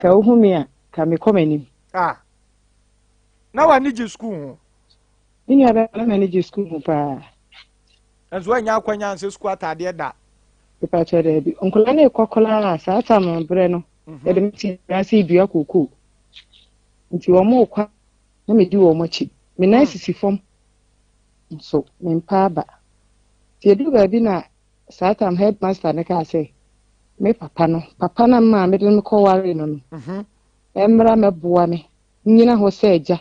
ka ohu me a ka me kɔ Mennim. Na wa ni school. Ni ya ba na ni school pa. Enso anya akwanya nse school atade da. Pepa chere bi. Onkola na ekokola saa tam bre no. E de mti rasi dua koko. Nti wo mo kwa na me di wo mo chi. Me na sisi fom. So me mpa ba. Ti edu ba bi na saa tam headmaster ne ka say me papa na ma me de me kɔ ware no no. Emra me boa me. Nyina ho sɛ agya.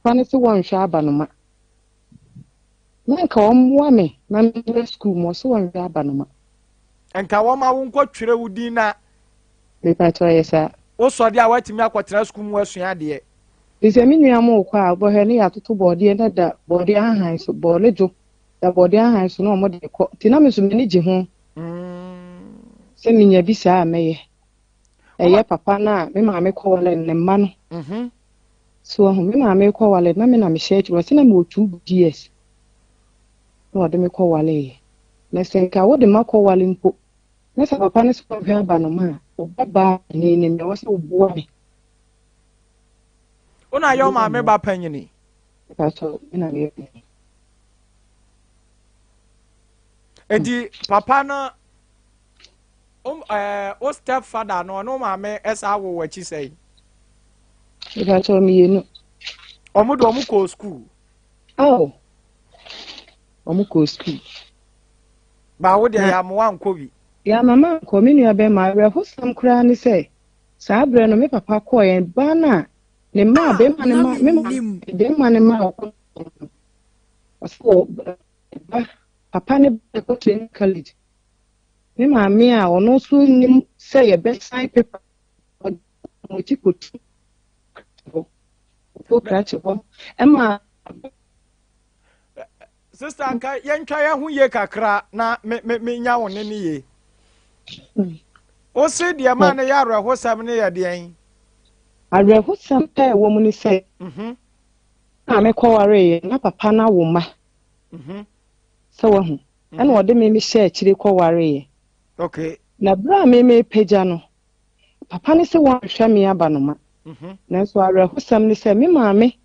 Pane se won hwa aba no ma. Na nka omwa me na me school mo so won hwa aba no ma. Enka wo ma wo nkɔ twere wudi na me pa to yesa. Wo so de a watimi akɔtena school mu asua de. Ise mi nua mo kɔ a bo he ne ya toto bode na da bode ahan so bolejo. Da bode ahan so no mo de kɔ. Ti na me so me ni gye ho. Se mi nya bi saa meye. Eye papa na me ma me kɔ wale ne mma no. So me ma me kɔ wale na me na me church wo se na me 2 years. No de me kɔ wale. Na se nka wo de ma kɔ wale mpo. Na sa papa ne so hwa aba no ma. O baba ni me wo se obuo me. Una yo ma me ba panyini. Pastor ina me. Edi papa na o stepfather no ma me esa wo wachi sei. Pastor mi yenu. Omo do omo ko school. Oh. Omo ko school. Ba wo de ya mo anko bi. Ya mama ko mi nua be ma re hosam kra ni say. Saa bre no me papa ko yen ba na ne ma be ma ne ma me be ma ne ma o papa ne be ko to college. Me ma me a ono so nim say ye be sign paper mo ti ko tu. Ko krache ho. Emma Sister anka yentwa ya hu ye kakra na me nya wo ne ye. O se de ma ne ya rehosam ne ye de en. Arehosam pa wo mu ni say. Na me ko ware ye na papa na wo ma. So wo hu. Ana wo de me share chire ko ware ye. Okay. Na bra me peja no. Papa ne se wo hwa me aba no ma. Na so arehosam ni say me maame.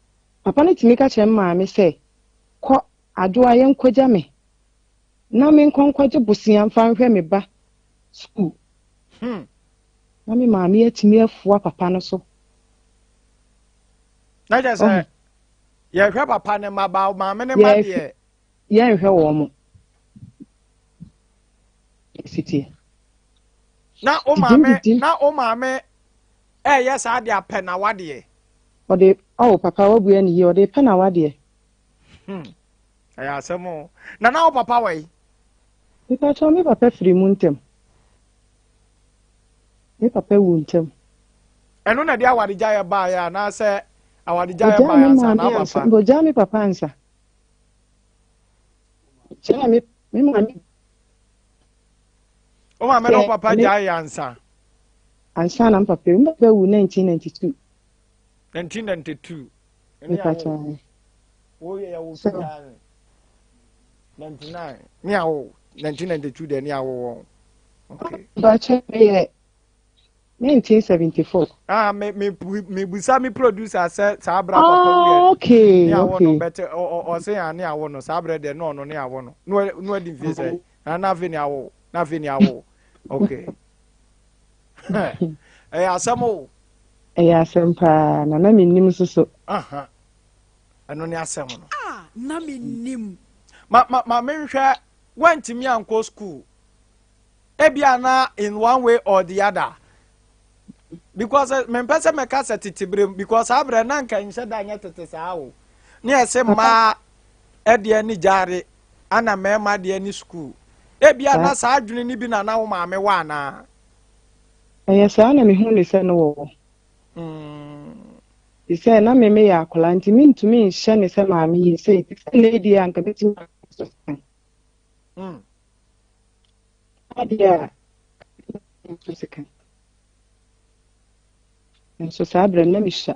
Papa ne timi ka che maame say ko adwoa ye nkogya me. Na me nkonkwaje busia mfa nhwe me ba school. Na me maame atimi afua papa no so. Na je say ye hwe papa ne ma ba maame ne ma de. Ye nhwe wo mo. City. Na o maame yes ade apɛ na wade. O de papa wa bua ni ye o de pɛ na wade. Aya asemo. Na o papa wai. Papa cho me papa firi mu ntem. Me papa wu ntem. Eno na de awade gya ba ya na se awade gya ba ya sa na papa. Go ja me papa ansa. Cha me mami. O ma me no papa gya ya ansa. Ansa na papa wu 1992. 1992. Papa cha. Oh yeah, wo 99. Ni awo 1992 de ni awo. Okay. But check me 1974. Me busa me producer say sabra papa we. Okay. Ni awo no better o say ani awo no sabra de no ni awo no. No di fi say. Na fi ni awo. Na fi ni awo. Okay. Asamo. Asem pa na mennim so. Ano ni asem no. Na mennim. Ma menhwe wantimi anko school. Ebia na in one way or the other. Because me pese me ka setitibre because abre na nka nse da nya tete saa o. Ni ese ma ede ni jare ana me ma de ni school. Ebia na saa adwene ni bi na na wo ma me wa na. Saa na me hu ni se no wo. Ise na me ya akola nti mintumi nhye ne se ma me yi se lady anka beti. Adia. So sabre na mi sha.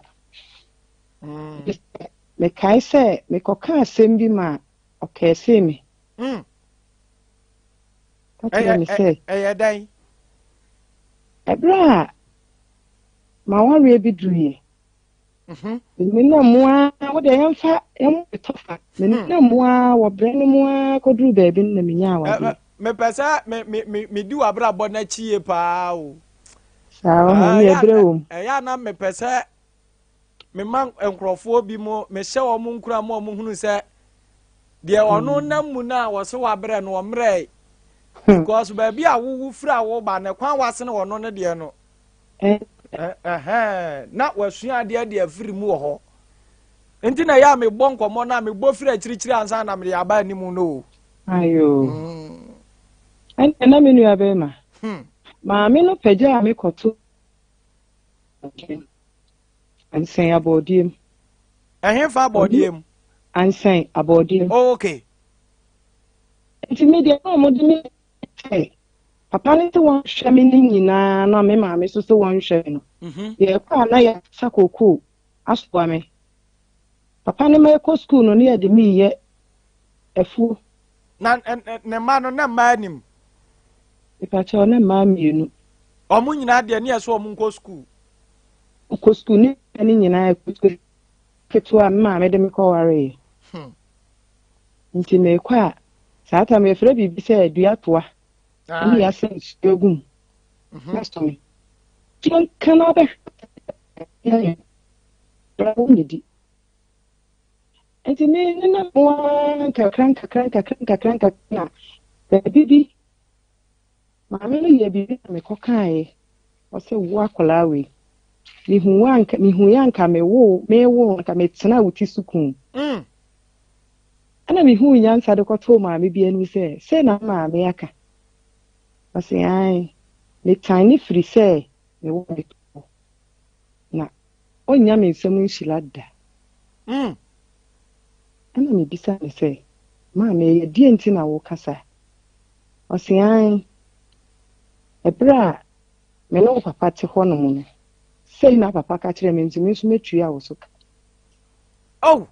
Me kai se me koka asem bi ma okese me. Eh dai. Ebra. ma worry bi duye menina mua wo de yemfa yem tofa menina mua wo bre no mua koduru ba bi na menya awade me pesa me di wabra bo na chie pa o sawo ho ni ebre wo ya na me pesa me man enkrofo bi mo me hye wo mo nkura mo hunu se de ono nam mu na wo se wabra no omre because ba bi a wo fura wo ba na kwan wase no ono ne de no na wasua de afiri mu wo ho enti na ya me bo nkomo na me bo fira chirichiri ansa na me ya ba ni mu no ayo na me nu abema ma me no pagya me koto ansan abodiem fa abodiem ansan abodiem okay enti me de no mo de me papa ne te won hwe me ni nyina na me ma me so won hwe no ye kwa na ya sakoko asoa me papa ne me ko school no ne ya de me ye efu na ne ma no na ma nim ipacho na ma mienu omu nyina de ne so omu ko school ni nyina e ko ketwa ma me de me ko ware nti me kwa saata me fere bibi se dua toa ni ya se egum master me kin kana be ya bravo ndidi nti me na mo kakran na bibi ma me no ye bibi me ko kae o se wo akola we mihu yanka mewo nka metena wuti sukun ana mihu nyansa de koto ma me bia ni se na ma me aka ase ai me tiny free se me wo na onya me nsem nshilada ana me bisa me se ma me ye die nti na wo kasa ase ai ebra me no papa te ho no mu sei na papa ka kire me ntimi nso metua wo so oh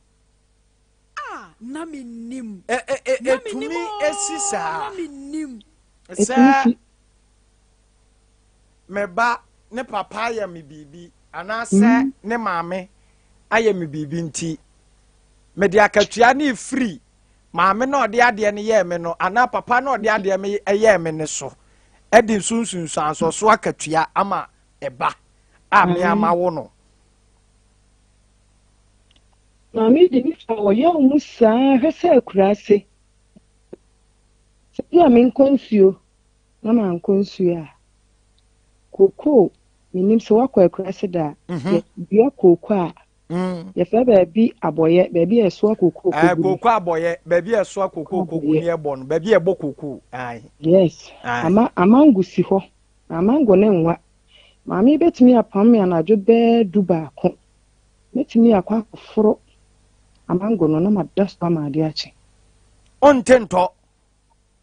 na mennim etumi esisa na mennim sa meba ne papa ya me bibi anasa ne maame aye me bibi nti me de akatua ne free maame no de ade ne ye me no ana papa no de ade me ye me ne so edi sunsunsu anso akatua ama eba me ama wo no na mi de mi fa wo ye mu saa hwese akurase se ya me nkonsuo na ma nkonsuo a koko minim se wakọ akurase da bia koko a ye fa baabi aboye baabi eso koko koko aboye baabi eso koko ni ebo no baabi ebo koko yes amango si ho amango ne nwa maami betimi apam me anajo be duba ko betimi akwa foro amango no na madasto ma ade achi ontento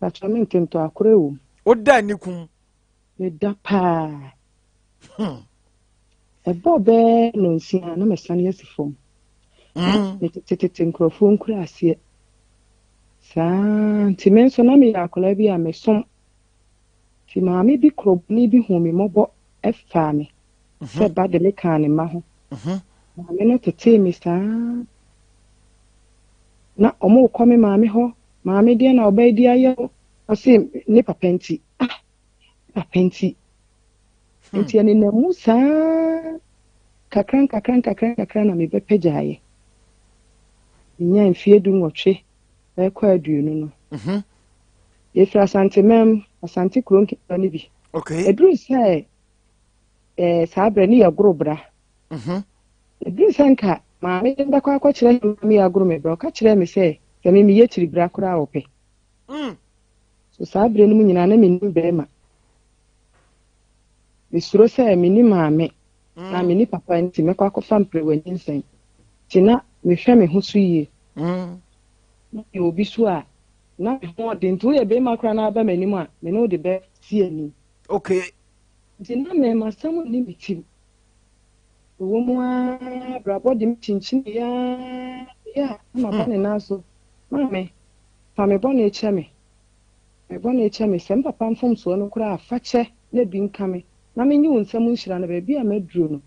bacho me ntento akorewo oda nikum me da pa ebo be no nsia na mesane asifom me tete nkrofo nkura ase saa ti menso na me akola bi a mesom ti maami bi krob ni bi hu me mobo efa me se ba de me kan ne ma ho maami no tete me saa na omo kwa me maami ho maami de na oba di aye o se ne papenti papenti nti ene na mu saa kakran na me be pejaye nya mfie du nwotwe e kwa aduonu no yefra santemem asante kronke ni bi okay edru sai sabre ni ya grobra edru sanka maame nda kwa kire mi ya gro me bro ka kire me se se me ye chiri bra kura ope so sabre ni mu nyina na me nim be ma misuro se me ni maame na me ni papa nti me kwa kofa mpre wani nsen tina me hwe me ho so yie ni obi so a na me ho de ntu ye be makra na aba manim a me no de be tie ani okay tina me masam ni bitim wo mu a brabo de chinchin ya ma ba ne na so mame fa me bo na eche me sem papa mfom so no kura afache na bi nka me na me nyi wonsam nhyira na ba bi a maduro no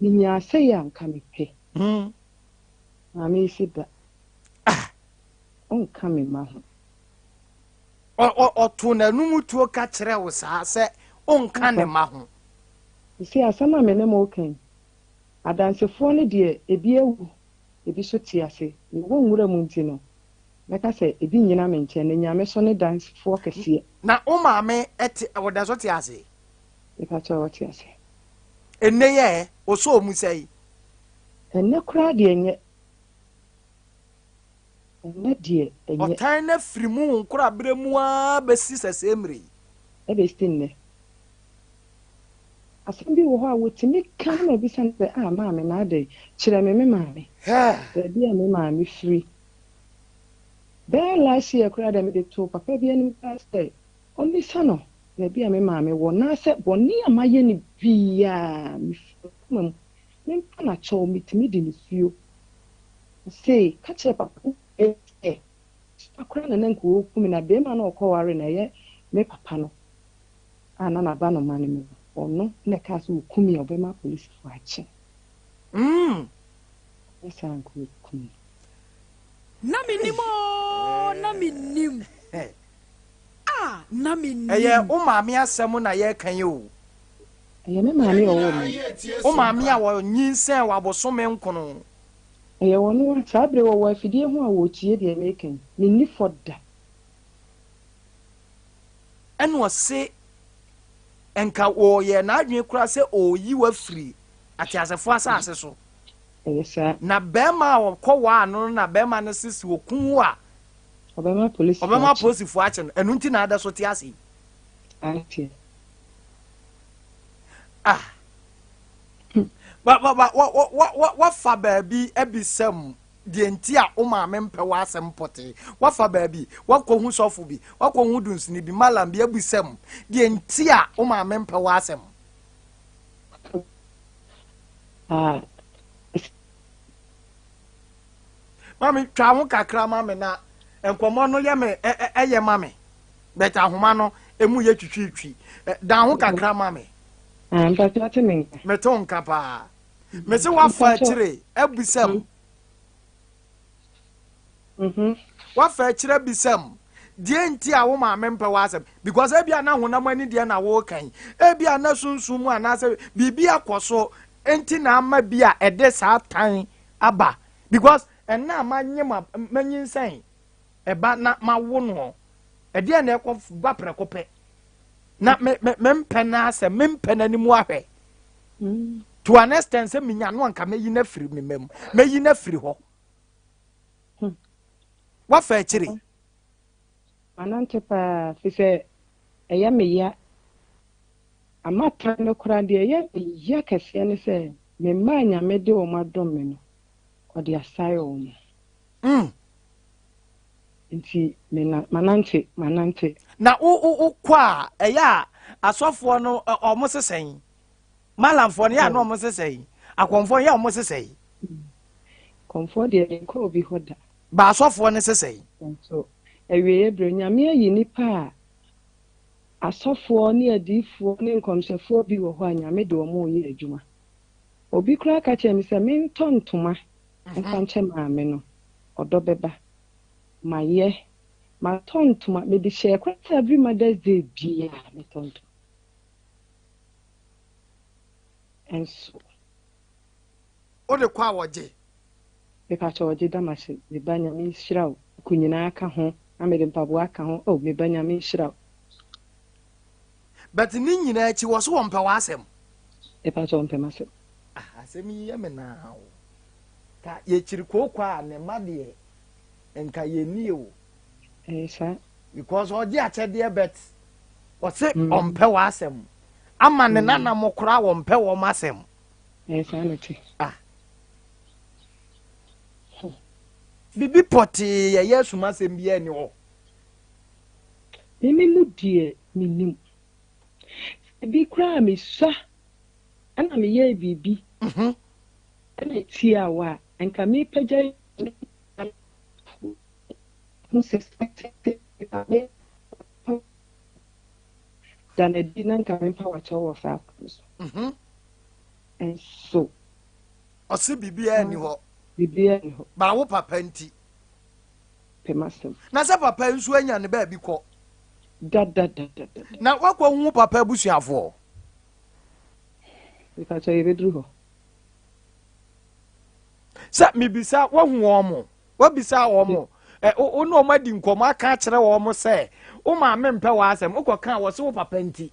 Ninya say yan come pay. Hmm. I may see that. On coming, ma. Or to na numu to catch was say on can mahu. You see, as some men okay. I dance a phone, dear, a beer, a bishop tiase, you won't would a muntino. Like I say, a dinner mention, and Yamesone dance for Cassia. Na o maame ete what does what you say? If I tell what you say. And nay, or so mu say. And no crowd, yet. And not dear, and Or yet, tiny free moon, crab bremois, bessis as Emery. every stinner. As some people who would to me come and be sent the mammy, now day, should I me mammy? Ha! The dear me mammy free. There last year, cried I made it to Papa be any birthday. Only son, there be a me mammy, one now said, one near my yenny be a Nimpana told me to meet in few. Say, catch up a crown and then go come in a beman or call in a year, me papano. And an abano money or no, nekas will come me or be my police watching. Yes, uncle. Na minim. Ah, na minim. Eye o maame asem na ye kan yo. Eye me maame o wo. O maame a wo nyinsen wa bosome nkono. Eye wono sabre wo afidie ho a wo tie de American. Ni ni foda. Eno se enka wo ye na adwen kura se oyi wa firi ati asefo asase so. Eye sa Na bema wo kwowa anu na bema ne sisi okun a Obama police. Obama police fo action enu nti na ada so ti ase. Auntie. Ah. What fa baby ebisem de nti a o ma mempe wa asem pote. What fa baby what ko hu sofo bi what ko hu dunsini bi malam bi ebisem de nti a o ma mempe wa asem. Ah. Mami twa ho kakra mami na enkomo no ye me eye mami. Beta homa no emu ye twitwitwi. Da ho kakra mami. But what I mean. Meton kapa. Me se wa fa kire ebisem. Wa fa kire bisem. Die nti a wo ma mempe wa asem because ebia na honam ani die na wo kan. Ebia na sunsun mu anase bibi akoso enti na ama bia ede sa tan aba because enna amanyema manyinsan eba na mawo no ede na ekọ gba prekope na mempe na ase mempe na nimu ahwe to an extent say minya no anka meyi na firi memem meyi na firi ho wa fa kire Anante pa fi se eye me ya amata no kura de eye ya kese ne se me manya me de o madom me no odi asai o mo nti me na manante na o kwa eya asofo no omo sesen malamfo no ya no omo sesen akonfo ya omo sesen komfo de ko obi hoda ba asofo ne sesen so ewie ebre nyame ayi nipa a asofo ne adifo ne nkomsefo bi wo ho anyame de omo yi adwuma obi kura ka che mi se me ntontoma nkanche maame no odo beba maye ma tontoma me di share kwata every mother's day bia me tonto and so o de kwa woje me ka cho oje damase me banya me shiraw kunyina aka ho amede mpabo aka ho oh me banya me shiraw but ni nyina echi wo so wompa wa asem e pa cho mpemase asem yi me na o ka ye chiri kokwa ne made enka ye ni o sa because oje achede bet o se ompe wa asem ama ne nana mokora wompe wo masem sa no ti bibi poti ye yesu masem bia ni ho mimi mu die minim bi kra me swa ana me ye bibi ana ti awa enka me pagya who suspected than a dinner coming power to our factors. And so, ɔse bibia ni hɔ bibia ni hɔ ba wo papa nti pemasem na sɛ papa nso anya ne baabi kɔ da na wakɔ hu papa abusuafoɔ because yɛbɛduru hɔ sɛ mebisa wahu wɔn mo wabisa wɔn mo wo ne ɔma di nkɔmmɔ aka kyerɛ wɔn mo sɛ wo maame mpɛ wɔ asɛm wokɔka wɔ se wo papa nti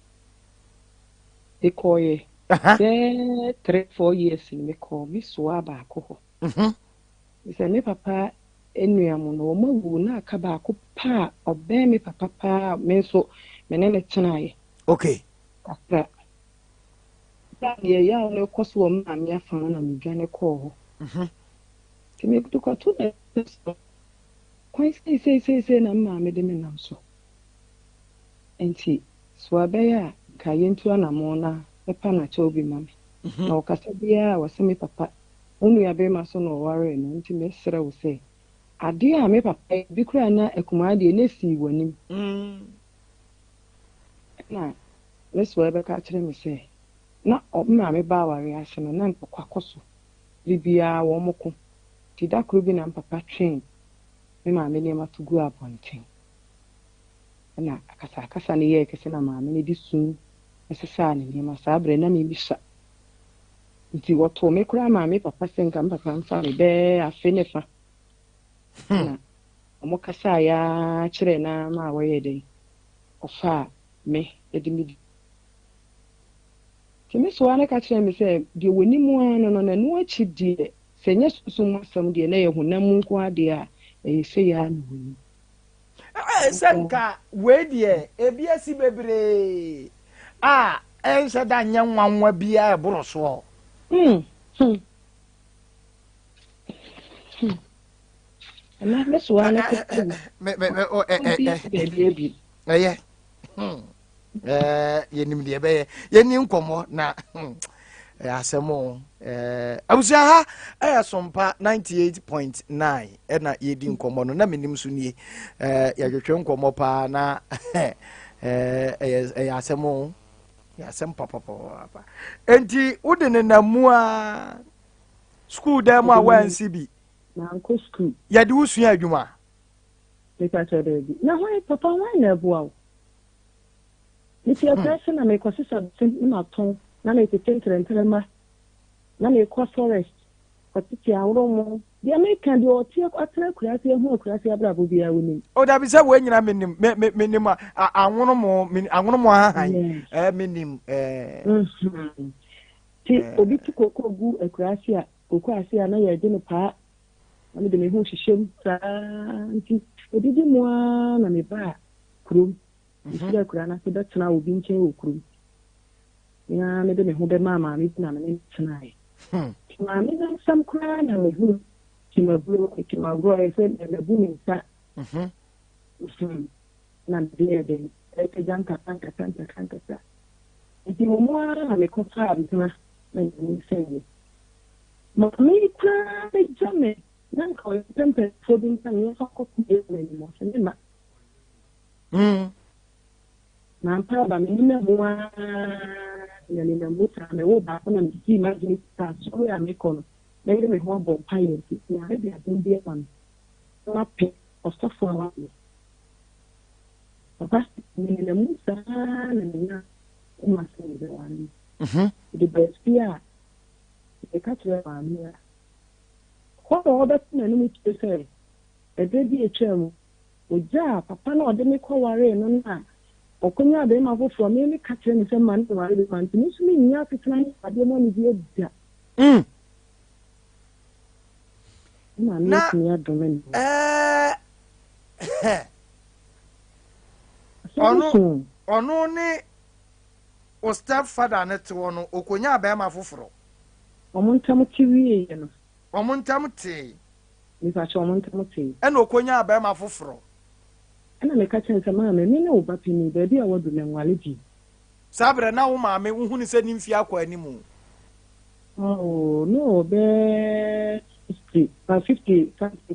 ɛkɔɔyɛ sɛ 3-4 years ni mekɔɔ me soa baako hɔ sɛ me papa enuamu no wɔn awu na aka baako paa ɔbɛn me papa paa me nso me ne ne tenaeɛ okay kakra da yɛ yaw no kɔ so wɔ maame afa na medwane kɔɔ hɔ nti mekɔto na so kwan sei na maame de me nam so nti so abɛyɛ a ka yɛntu anamo na ɛpa na kyɛw bi ma me na ɔkasa biara wɔsɛ me papa onua bɛma so na ɔware no nti mesrɛ wo sɛ ade a me papa bi kura na akumaa de na si w'anim na meso ɛbɛka kyerɛ me sɛ na ɔma me ba aware ase no na nkɔkɔ akɔso bibia wɔ mo ko ti da koro bi na papa twɛn me maame ne ma to gu abɔnten na akasa ne yɛ kɛse na maame ne di sun ɛsesa ne nneɛma saa brɛ na me bi hya nti wɔto me kura maame papa sɛ nka me papa mfa me bɛɛ afe ne fa na ɔmo kasa ya kyerɛ na ma wɔyɛ den ɔfa me edi mi kemi so ana ka kyerɛ me sɛ deɛ woni mu ano no na no akyi deɛ sɛ nyɛ susum asɛm deɛ na yɛ honam nko ade a ɛyɛ sɛ ya no woni sɛ nka wei deɛ ebi asi bebree a ɛnsɛ da nyɛ nwanwa biara ɛboro soɔ ana me so ana ka ɛyɛ yɛnim deɛ ɛbɛyɛ yɛni nkɔmmɔ na asɛm abusua ha ɛyɛ Sompa 98.9 ɛna yɛdi nkɔmmɔ no na menim so nie yɛhwehwɛ nkɔmmɔ paa na ɛyɛ asɛm yɛasɛm papapapa enti wode ne namu a school dan mu a wansi bi na anko school yɛde wo sua adwuma na hɔ papa wan na ɛboa wo nti ɛpɛsɛ na mekɔsesa na matɔn na mekete ntrɛntrɛma na mekɔ forest ɔtete ahoro mu deɛ meka deɛ ɔte atena kurase ɛho kurase abrabɔ biara wo nim o dabi sɛ wo nyina menim awonomo ahan menim ti obi ti koko gu akurase a koko ase a na yɛ de no paa na me de me ho hyehyɛm saa nti odidi mu a na me ba kurom nti akura na se bɛtena obi nkyɛn wɔ kurom ya me de me ho bɛma maame na me tenae maame na sam koraa na me hu kimaburo ɛsɛ ɛbu me nsa na deɛ de ɛkɛgya nkasa nti mo ara na mekɔ faa ntena na me sɛnye maame koraa bɛgya me na nka ɔyɛ pɛmpɛfoɔ bi nsa ne yɛfa kɔko ɛwɔ anim ɔsɛ ne ma na mpa ba me nima mo a na ne na mota me wo ba ko na me ti imagine ta so ya me kono na yɛ me ho abɔ mpa yɛ ti na re bi adon bi ɛfa na pe ɔsɔfo a wa papa me na mu sa na me na ma se de wa ni de best ya e ka tura ba mi ya ko ro ba na no mi ti sɛ ebe bi etwa mu oja papa na ɔde me kɔ ware no na okonya de ma foforo me ka kyerɛ me sɛ man ware de man tumi so me nya fitna ni ade mo ni bi edia na me tumi adome ɔno ne o stepfather ne te wɔ no okonya ba ma foforo omontam ti wie ye no omontam te mi fa cho omontam te ɛna okonya ba ma foforo ana me ka kyerɛ sɛ maame me ne wo ba pini ba bi a wadu me nwale bi sabre na wo maame wo hunu sɛ nimfi akɔ animu oh no be 50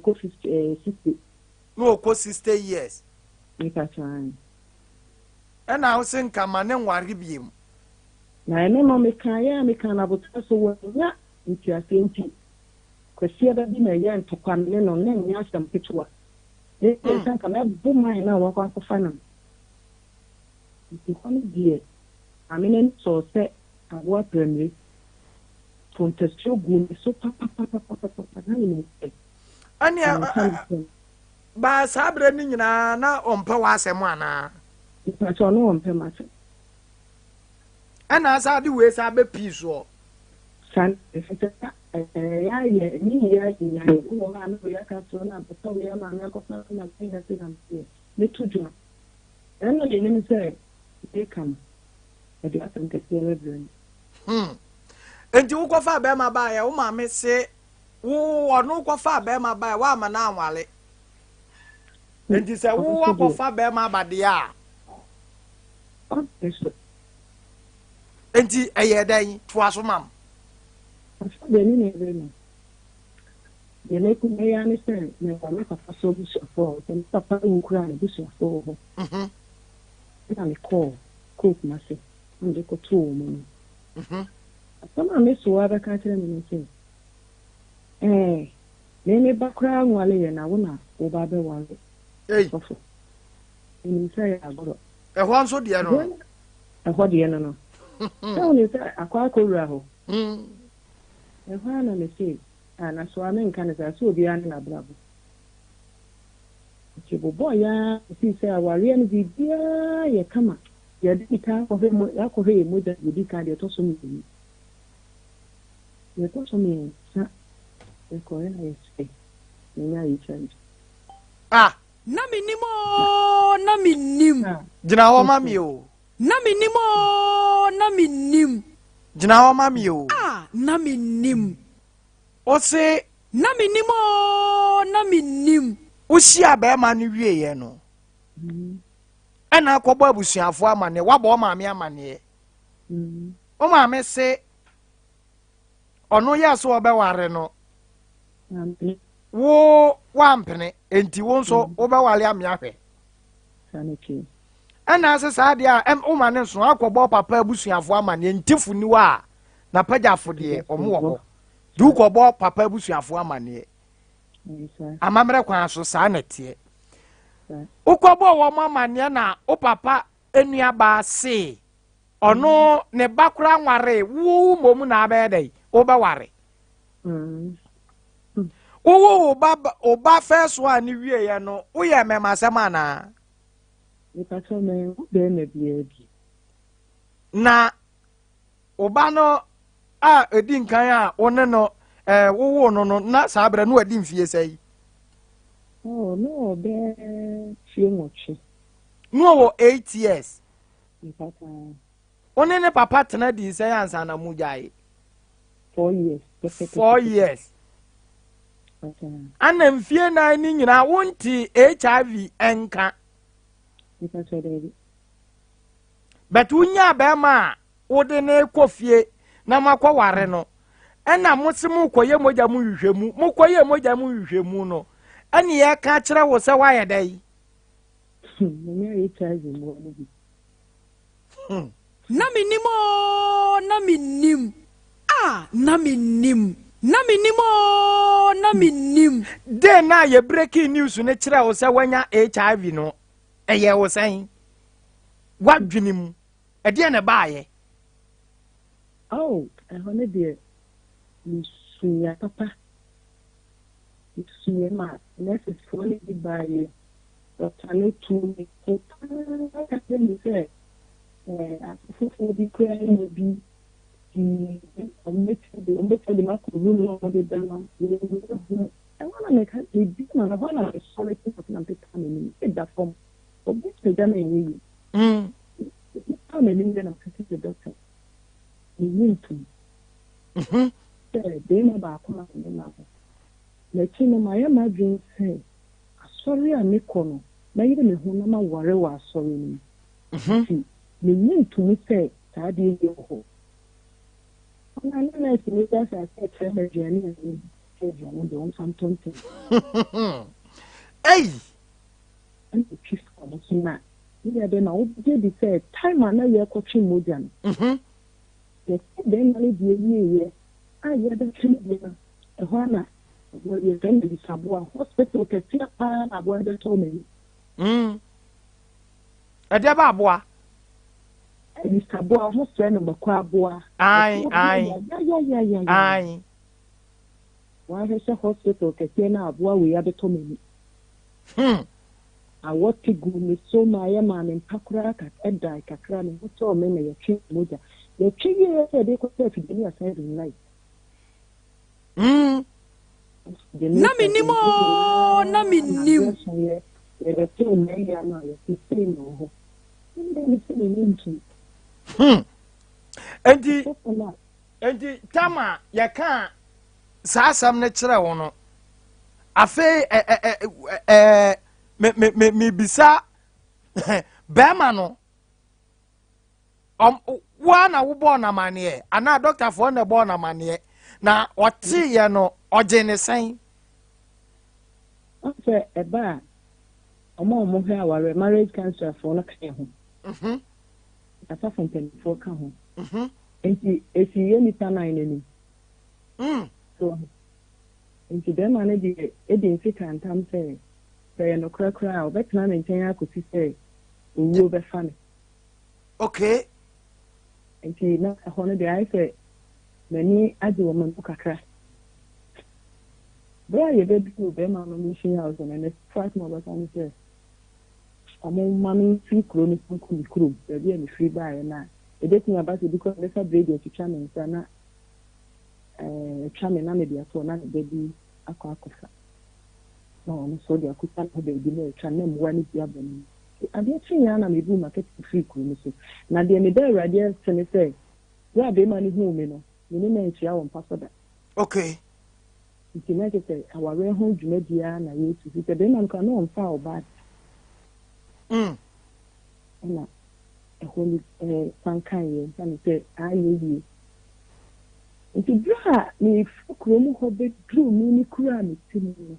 ko 60 no ko 60 years me ka kyerɛ ɛna wo se nka ma ne nware biem na ene no me ka ya me ka na bota so wo nya nti asenti kwasia da bi na yɛ ntokwan ne no na nya asɛm ketewa ne sanka na bu mai na wakɔ akɔfa nam nti kono die amene so sɛ awo apremre contestio gu so papa na ni ani ba sabre ni nyina na ompa wa asɛm ana nti so no ompa ma sɛ ana sa de we sa be piso san efeta ya ni ya ko na no ya ka so na pa ya ma na ko na tinga tinga ne tuju eno ye ni sɛ e kam e de asan ke sele bren enti wo kofa be ma ba ya wo ma me se wo ono kofa be ma ba wa ma na anwale enti se wo kofa be ma ba de a enti eye dan to aso mam Beni ne beni. Yele ku me ya ni se me wa me papa so bu so fo, se papa nkura ne bu so fo. Ina me call, cook ma se. Nde ko tu mo. Sama me so wa ka kire me se. Me bakra nwale ye na wo na wo ba be wale. Sofo. Ni se ya agoro. E ho nso de no. E ho de no. So ni se akwa akowura ho. Ehwa na me say ana so amen kan say so obi an na brabo ti bobo ya si say aware no bibia ye kama ye di ka ko he mo ya ko he mo da di ka de to so mi ye to so mi sa e ko ya ye say ni ya yi change na minimo na minim jina ho mami o na minimo na minim jina ho mami o na minim o se na minimo na minim o sia be ma no wie ye no ana akọbọ abusuafo amane wabọ o maame amane o maame se ono ya so obeware no wo wampene enti wo nso obewale ame ahwe saneki ana se saade a o mane so akọbọ papa abusuafo amane ntifu ni wa na pagafo de omo wo du kọbọ papa abusuafo amane amamre kwan so sa na tie ukọbọ wo amane na o papa enua ba se ono ne bakura nware wo mom na abedai obeware wo oba first one ni wie ye no wo ye memasema na ni pa so me be na bi na oba no a edi nkan a one no wo no na sabre no adi mfie sai no be fie mochi no wo 8 years ni papa one ne papa tena di sai ansa na mujai 4 years 4 years ana mfie na ni nyina wonti HIV enka ni pa so de but unya be ma wo de ne kofie na makwa ware no ena musimu koye moja mu hwehwemu mo koye moja mu hwehwemu no ani ye ka kire wo se wa ye dai me HIV mo ni na minimo na minim na minim na minimo na minim de na ye breaking news ne kire wo se wanya HIV no eye wo san wadwenim e de na baaye hone de sunya papa sunya ma nurses for the by Dr. to me ka se ni se for the crying be the ombe ma ko no no de dama I want to make a big man I want to sorry for something coming in that form of this dama ni how many then I'm taking the doctor ni need to they never come na na chino my imagine say sorry a me kono na yire me hu na ma ware wa sorry ni me need to me say ta de ye ho na na ti me just say treme journey and journey do something hey and the chief of the na you dey na o dey say time na ye ko twi moja no then only the year ayɛ dɛ twene bi no ɛhɔ na yɛfrɛ no bisaboa hospital kɛseɛ paa na aboa de tɔ m'ani ɛdeɛ ba aboa bisaboa ho frɛ no bɛkɔ aboa ai wahwehwɛ hospital kɛseɛ na aboa wei abɛtɔ m'ani awɔte gu me so ma yɛ ma me mpa koraa ɛda kakra me ho tɔɔ me na yɛtwe mogya yɛtwe yie sɛ ɛde kɔsɛ afidani asan de nnae na menim yɛbɛtee mmɛyɛ no a yɛsesei no wɔ hɔ ndɛ sɛ menim ntum enti tama yɛka saa asɛm no kyerɛ wo no afei mebisa bɛrima no woa na wobɔɔ namanneɛ anaa dɔktafoɔ na ɛbɔɔ namanneɛ na ɔteeɛ no ɔgye ne sɛn sɛ ɛba a ɔmo hwɛ aware marriage counselorfoɔ no ka ho asafo mpanimfoɔ ka ho nti ɛsiiɛ nnipa nan n'anim nti bɛrima no deɛ ɛdi mfika ntam sɛ yɛ nokorɛ koraa a ɔbɛtena ne nkyɛn akɔsi sɛ owuo bɛfa no okay nti na ɛhɔ no deɛ ayɛ sɛ m'ani agye wɔ ma mpo kakra bɛrɛ a yɛbɛduru bɛrima no mission house no ne fat ma ɔbɛka no sɛ ɔmo ma me mfiri kuro no so nkɔ me kurom baabi a mefiri baeɛ no a ɛbɛtumi aba sɛ bi kɔ bɛfa bredi atwitwa me nsa na atwa me na mede atɔ na ne baabi akɔ akɔfa na ɔno so de akɔta no baabi na atwa na mmoa no bi abɔ no mu adeɛ kyenyɛ na mebu market firi kuro no so na deɛ meda awurade ase ne sɛ yɛ a bɛrima no huu me no mene na nhyia wɔ mpa so da okay nti na kyɛ sɛ awareɛ ho dwumadiaa na yɛtu fi sɛ bɛrima no ka na ɔmfa a ɔbaa ɛna ɛhɔ no fankaeɛ mfa ne sɛ ayɛ wie nti berɛ a mefi kurom hɔ bɛduru me ne kuro a mete mu no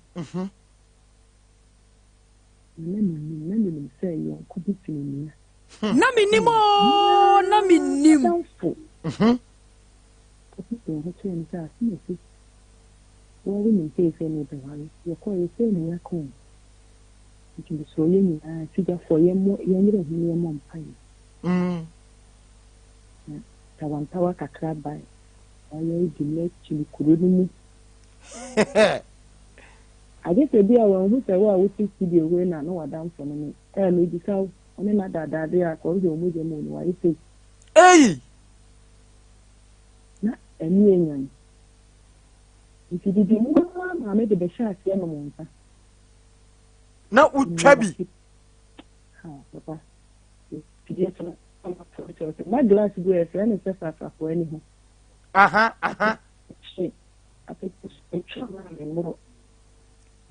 na menim sɛ yɛnko bi fi ne na menim ho kyerɛ me sɛ asɛm asi wɔre ne mpeefɛ ne bɛware yɛkɔɔ yɛsɛ ne yɛakɔ nti mesoro yɛ nyinaa sigyafoɔ yɛnyerɛ ho ne yɛmmɔ mpaeɛ na tawantawa kakra bae ɔyɛ di n'akyi kuro no mu agye sɛ bi a wɔn ho sɛ wo a wote studio wei na wadamfo no no mebisa wo ɔne na dadaade a kɔɔ sɛ ɔmogya mu no wayɛ sɛ na ɛne ɛnyan nti didi mu maame de bɛhyɛ aseɛ no mo nsa na wotwa bi papa fidie so ma glass gu ɛfrɛ ne sɛ fafafoɔ ani ho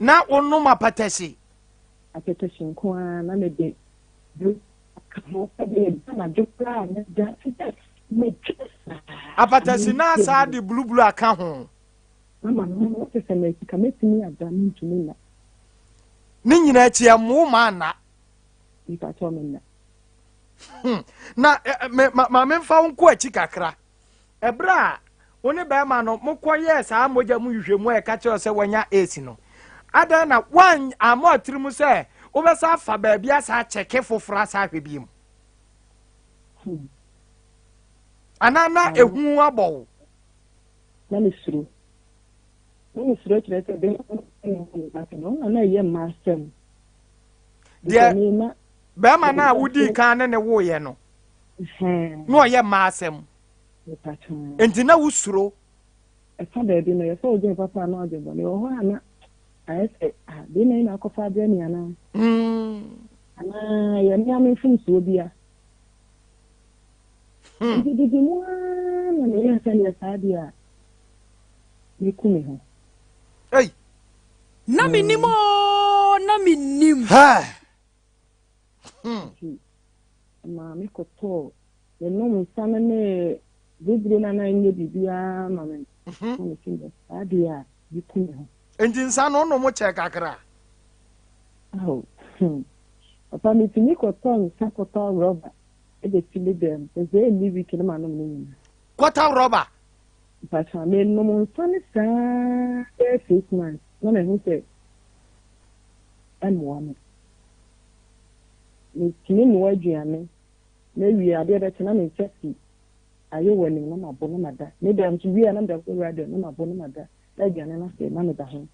na wonom apatasi nko a na mede apatasi na saa de bulubulu aka ho ne nyinaa kyia mo ma na na ma memfa wo nkɔ akyi kakra ɛberɛ a wo ne bɛrima no mokɔyɛɛ saa mogya mu hwehwɛmu a ɛka kyerɛ sɛ wanya AC no adan na wan ama atiri mu sɛ wobɛsa afa baabi asa kyɛke foforɔ asa ahwɛ bi mu ana na ehu abɔ wo na mesuro kyerɛ sɛ bɛrima na ɛyɛ mma asɛm deɛ bɛrima no a wodii kan ne woyɛ no na ɔyɛ mma asɛm enti na wosuro ɛfa baabi no yɛsɛ wogye papa na ɔgye bɔne wɔ hɔ ana ayɛ sɛ de na ina akɔfa abrɛ ne anaa anaa yɛne amemfo nsuo bia nti didi mu a na meyɛ sɛneɛ saa deɛ a meku me ho na menim na menim maame kɔtɔɔ yɛnom nsa no ne bibire no na nyɛ biribiara ma me saa deɛ a meku me ho enti nsa no no mo kyɛ kakra papa metumi kɔtɔ nsa kɔtɔ rɔba ɛde tili dɛm ɛsɛ ɛni wiki no ma nom no nyina kɔtɔ rɔba but I mean, no more funny, sir. 6 months. No, I who said, I'm one. Miss Kim, what you are, maybe I did a tenant in Are you winning? No, my bonnet, mother. Maybe I'm to be another rather, no, my bonnet, mother. Like you and I say, none of the home.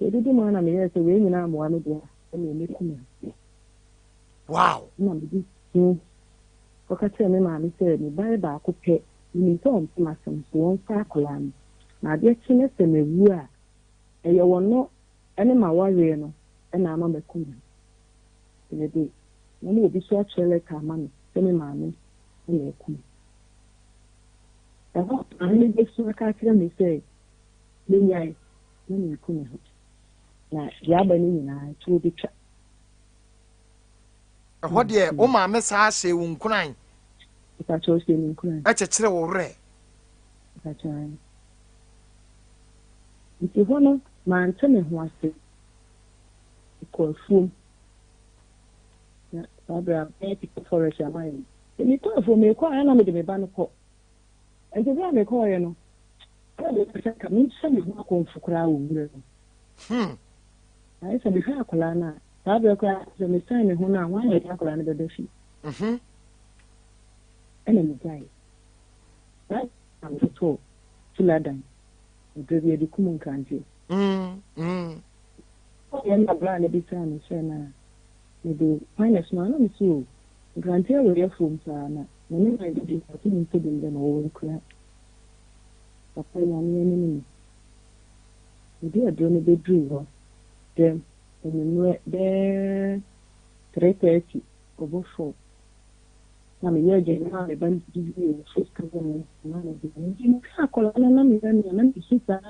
They didn't want me as a ring and I'm one of them. Wow. No, for tell me, mammy said, me buy back a pet. You need to own my son, so one circle. Now, dear Chinese and me, we are. And you will not any my warrior, and I'm on the queen. In a day, no more be so like our money, send me, mammy, and you're queen. I hope I only get so I can't me say, Linya, no, you couldn't. Now, Yabani, I told the chat. What dear, oh, my miss, I say, won't cry. If I chose him, That's a chill ray. That's right. If you want to, man, tell me what it called fool. Barbara, people for a mind. Then you call for me, call another me banner. And the one they call, you know, I mean, some is not going for crowd. I said, if I call Anna, Barbara cries, the messiah who now one day I call another day. And then die. Right? I'm the toe to Ladan. Because you're the common country. Oh, I'm not blind every time I say, now. Maybe finest man, I'm so. Granted, we're your phone, Sana. Whenever I did it, I didn't put in them all crap. Papa, I'm enemy. We do a journey bedroom. Then, and there 3:30 over 4. I'm a year again, now the band give you a first cousin. You can't call an enemy, and then she's a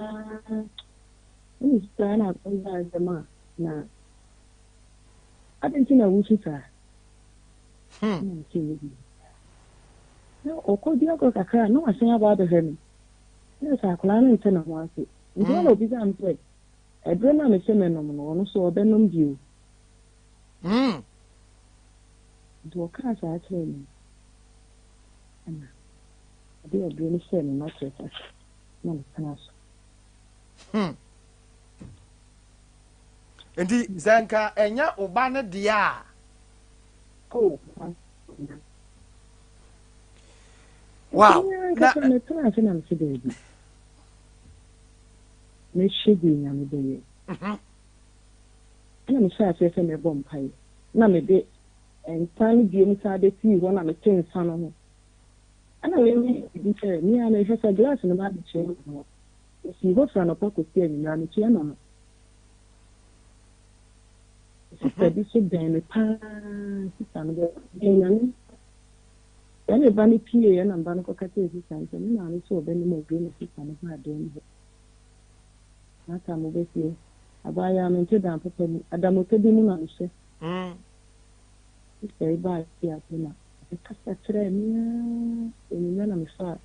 stand up on the man. Now, I didn't think I would see her. No, or could you go to cry? No, I say about the hemi. Yes, I can and tell them once. It's all of this I'm saying. I bring on a seminar, so a benum view. Do a car, I tell me. I do a dream saying, not to us. No, can Indeed, Zanka, and ya Obana dia. Oh, wow. Me shady na me I'm sure I say me bomb pie. Na me de and time bi me sa de tea one na me tin san no. Ana we me say me ana he say glass no ba de che no. Si go fra no poko tie ni na me che no. Si bi so den me pa si san de na ni. Ya ne ba ni pie ya na ba no ko ka te si san so me na ni so be ni mo gbe ni si san ba de ni. Na ta mo be si abaya me te dan papa ni adamu te bi ni na se. Say bye ya na. Ka sa tre ni na me fa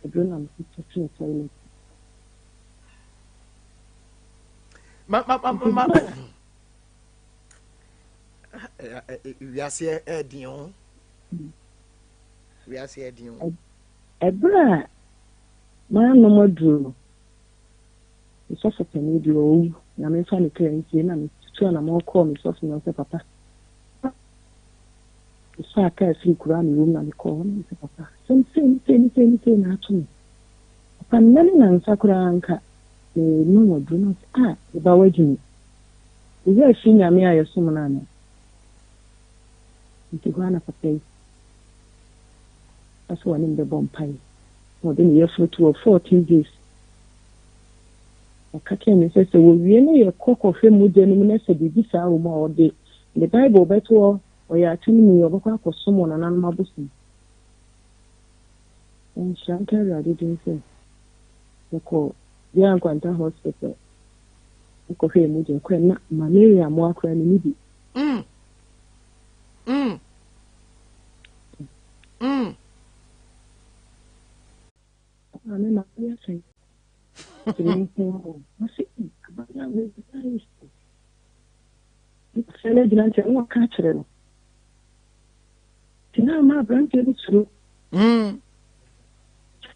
e do na me te toilet. Ma we are say edion. We are say edion. Ebra ma no moduro. So for me do na me fa ni client na me tu na mo call me so no say papa. So I can't see Quran room na me call me say papa. Some say na to. Papa nani na sakura anka. No moduro no e ba wajini. Is there senior me ayo so na na. Nti gwana papa. That's one in the bomb pie. More than year for 2 or 14 days. I can't say, so we know a cock of him with the minister, the visa or more day. The Bible better, or you are telling me of a cock or someone and animal bosom. And Shankar, I didn't say. The call, the Anquanta Hospital. I could hear me, malaria, more crying needy. I mean, my saying. Tina ma branche di su.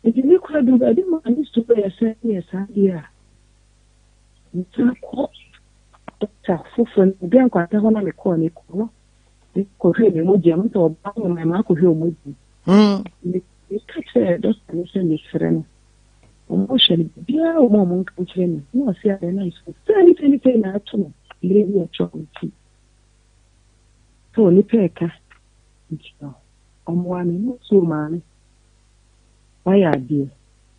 If you look at the idea, I used to pay a certain yes, idea. You can't call Doctor Fuffin, then quite a one on the corner. You could hear me with Jim or Bang, my Marco Hill with you. You catch a doctor, listen, this friend. Emotion, dear woman, complaining. No, see, I nice. Anything at all. Lady a chocolate. So, Nipeka. One, so man. Why are dear?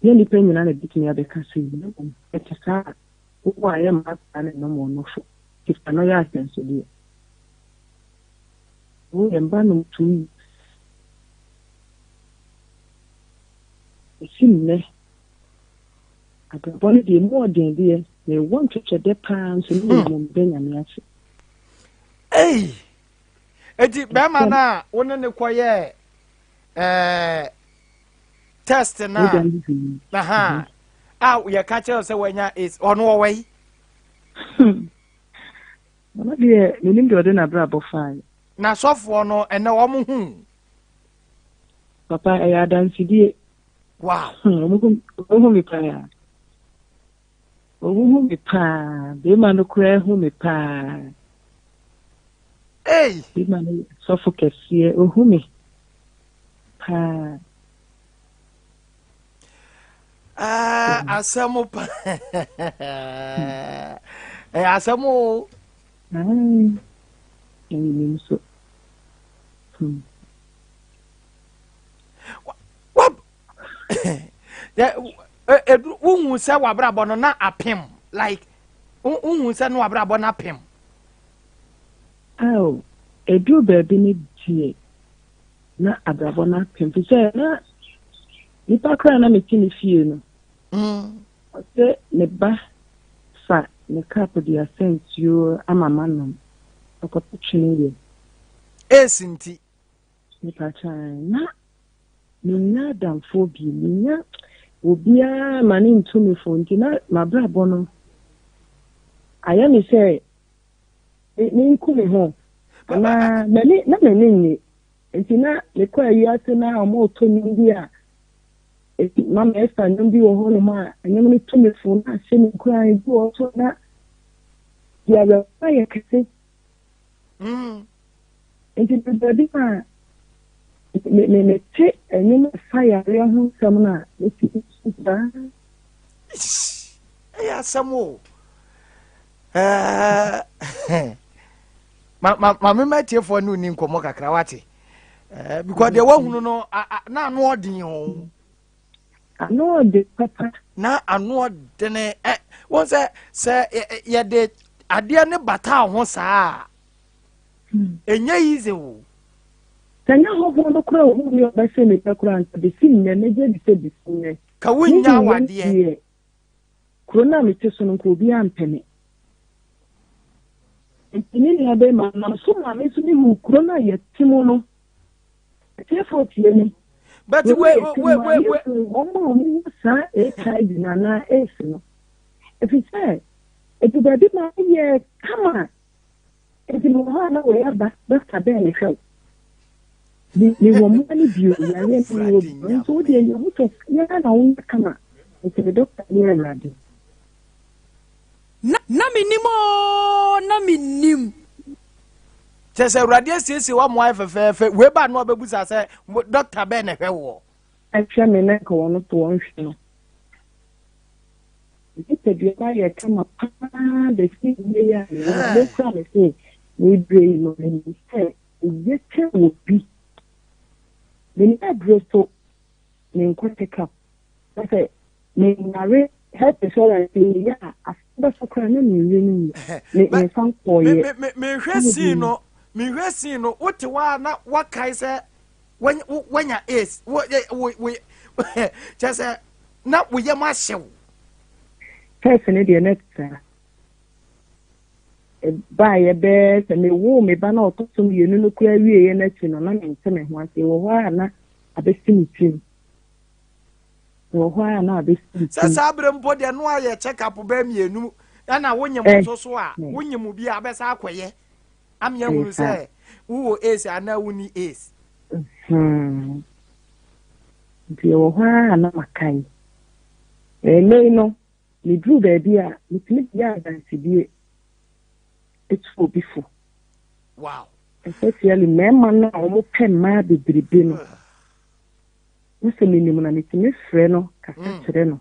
The only penny I bit me at the casino. It's a car. Who I am, and no more no show. If I know your sense of dear. Oh, and Banum to me. It's in there. I can only be more than dear. They want to check their pounds and Benjamin. Hey! Eti bema na wone ne koye test na aha ye ka che se wanya is ono owai Mama de minim de ode na bra bo fine na sofo no ene wo mo hu papa e adansidie wow omo mi pa ya omo mi pa be ma no kura hu mi pa. Hey! Be ma no sofo kese ohu mi pa. Asamo pa. Asamo. So. What? Unhu se wabrabo no na apem. Like unhu se no wabrabo na apem. Oh, edu baby ni die. Na abrabo na apem. Fi se na nipa kra na metini fie no. Ose ne ba fa ne kapo di asensio amama no. Okoto twene Esinti. Nipa chan na ninya damfo bi ninya obia mani ntumi fonti na mabrabo no. Aya mi se ni nkumi ho. Na meni ni. Enti na le kwa yase na omo to ni bia. Mama esta nyumbi wo ho no ma anyam ni tumi fo na se ni kwa ibu o to na ya ba ya kase. Enti bebe ma me te anyam fire ya ho sam na eti ba. Ya samo. Ma me tie fo no ni nkomo kakra wate. Because the one who no na no odin o. Ano de papa Na ano de ne won se ye de ade ne bata ho saa. Enya easy o. Tanya ho no kura o mi ba se me kura nta de sin ne je de se bisin. Ka wunya wade. Kuro na me teso no ko bi ampene. Ntini na be ma na so ma me so ni hu kuro na ye timo no. Therefore tie ni. But wait. Oh, sir, HIV na no. If you say, if you did not hear, come on. If you know how we have that's a belly show. You were money view, so the you took, yeah, no, come on. It's the doctor near ready. Na minim. Chese radio sisi wa mo afefefe we ba no bebusa se Dr. Ben ehwe wo Actually me na ko no to won hwe no ite bi ba ye kama pa de si ya le kwa me se we brave no me say ye ke wo bi me na grosso me nkwateka say me nare help insurance ya after so kwa na me ni me fan ko ye me hwesi no mi hwesi no wote wa na wakai se wanya ace we chese na we ye ma hyew person dey next ba ye be se me wo me ba na otoso me yenu no kura wie ye na chi no na me nse me ho ase wo ho na abesi tim wo ho na abesi sa sabre mpo de no aye check up ba mienu na wonyem so a wonyem bi abesa akoye am ya hunu say wo ace ana woni ace nti wo hwa na makai nei no ni dru baby a mitimi ya dance bie it's for before wow especially mema na omo pe ma bebrebe no nse minim na mitimi frɛ no kaka kyerɛ no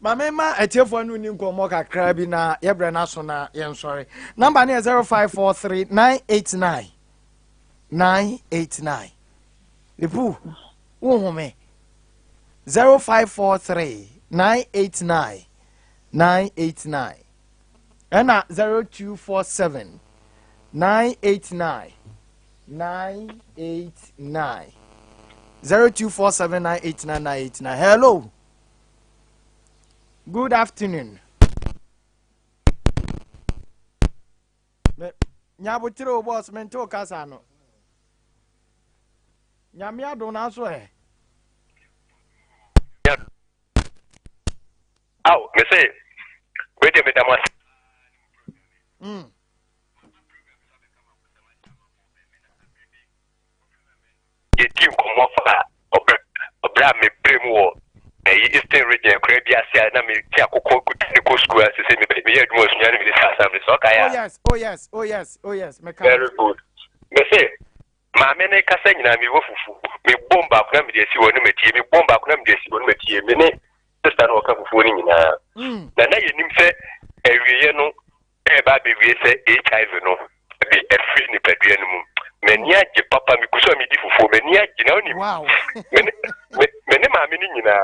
Mamema etiefo no ni nkomo kakra bi na yebre na so na yen sorry. Number ne 0543989989. Ipu wo home 0543989989 and 0247989989 0247989989. Hello. Good afternoon. Nyabutiro boss mento kasano. Nyamia dona so e. Aw, me say, wait a minute, you team come off obra me premo. Eastern region, Caribbean, na me tia koko technical school as say me hear the most nyane me assembly so kaya. Oh yes. Very good. Me say, ma me ne kasa nyina me wofufu. Me bomba kuna me dey si wonu metie, me bomba kuna me dey si wonu metie. Me ne sister no ka fufu ni nyina. Na yenim se ewiye no e ba be wie se HIV no be e free ni padua no mu. Meni age papa mi kuso mi di fufu meni age na oni. Wow. Meni ma mi ni nyina.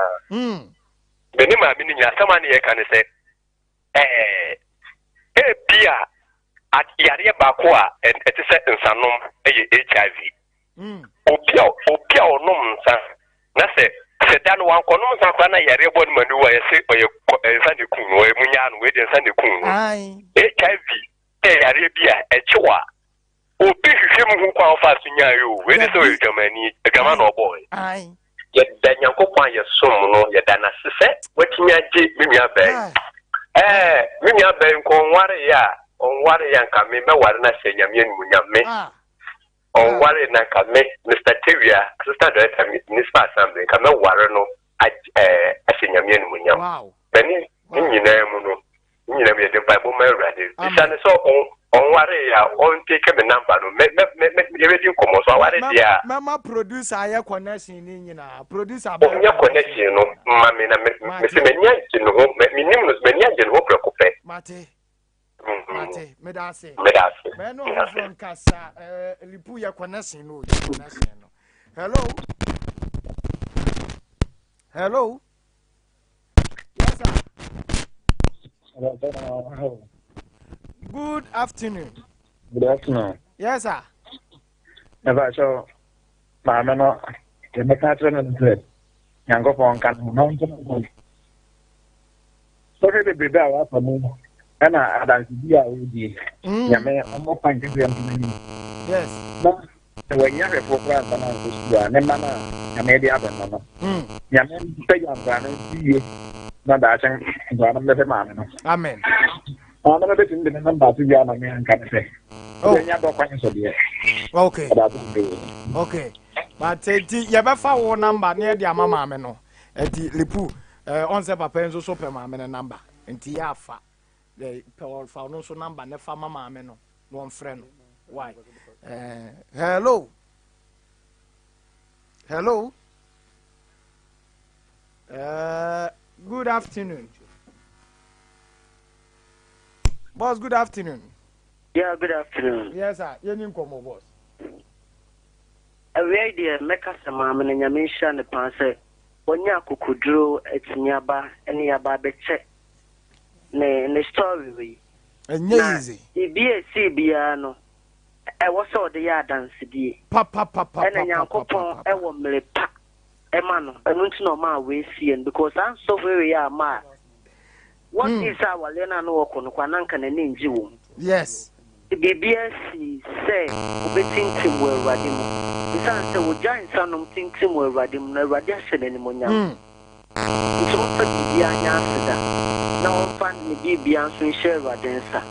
Meni ma mi ni nyina sama ne ye kan se bia at yare ba ko a ete se nsanom eye HIV. Obia onom nsa na se dan wan konom nsa kwa na yare bo manu wa ye se oye nsa ne kun no e munya no we de nsa ne kun no. HIV yare bia echewa obi hwehwe mu hu kwa ofa sunya yo we de so Germany gama no boy ye da nyankopon ye som no ye da na sese watimi age mimia ben mimia ben ko nware ya onware ya nka me meware na se nyame anu nyame onware na nka me Mr. Tevia sister director municipal assembly nka meware no ase nyame anu nyame wow beni nyina mu no nyina me de bible ma urade isane so onware ya on take me number no me yebedi komo so aware dia mama producer aye connection ni nyina producer ba nya connection no mama na me se menya no minim no menya je no preocupe mate me da se me no from kasa lipu ya connection no connection no hello yes sir. Good afternoon. Good afternoon. Yes, sir. Never so, my man, the mechatron and dread. Yango phone can mountain. So, the baby for me, and I don't be a woody. Yame, I'm more fine to them. Yes. When you have a program, and a man, I made the other man. Yaman, say, I'm going to see you. Not that I'm going to let a man. Amen. I'm not betting the number to Yana and can say. Oh, okay. Okay. But you ever found one number near the mama no? At the Lipu, on the papa so permanent number. And Tiafa, the found also number, never mama no, one friend. Why? Hello. Good afternoon. Boss, good afternoon. Yeah, good afternoon. Yes, sir. You name come, boss. Every idea make us a mamma and your mission the panse. When you could draw it's nearby any about the check. Ne story. And easy. It be a CBano. I was all the yard dance. Papa. And then your coupon, I won't me pack. A man, I want to know my way seeing because I'm so very mad. What is our Lena no Konanka and Ninju? Yes. The BBS say, Betting Tim will radim. The son said, will giant son of Tim will radim, no radiation anymore. It's also the answer. Now, find me be answering share radensa.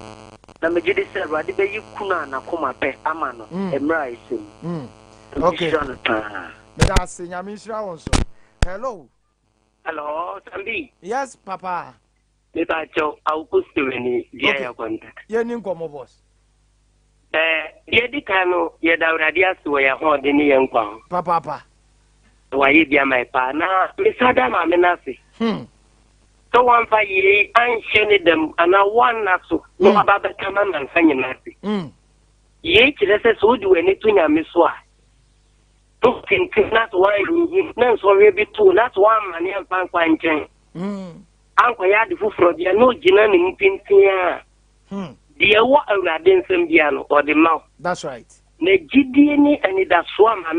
Now, me did say, Radibe, you kuna na kuma pe amano, embrace him. Okay. That's Yamisha also. Hello. Hello, Sambi. Yes, Papa. Mr. Joe, I'll put you in the contact. Your name, boss. Yedi kano yeda uradia suwa ya hodi ni yenkwa. Papa. Wa yedi ya maipa na misada ma menasi. So one fa ye ansheni dem ana one naso no ababa kama manfanye nasi. Ye chilese sudu eni tunya miswa. To kinti not one nan so rebi tu not one mani ampan kwa nchen. Anko ya di fufro dia no jina ni mpintia. Dear what a radin or the mouth. That's right. Ne gidini and it as swam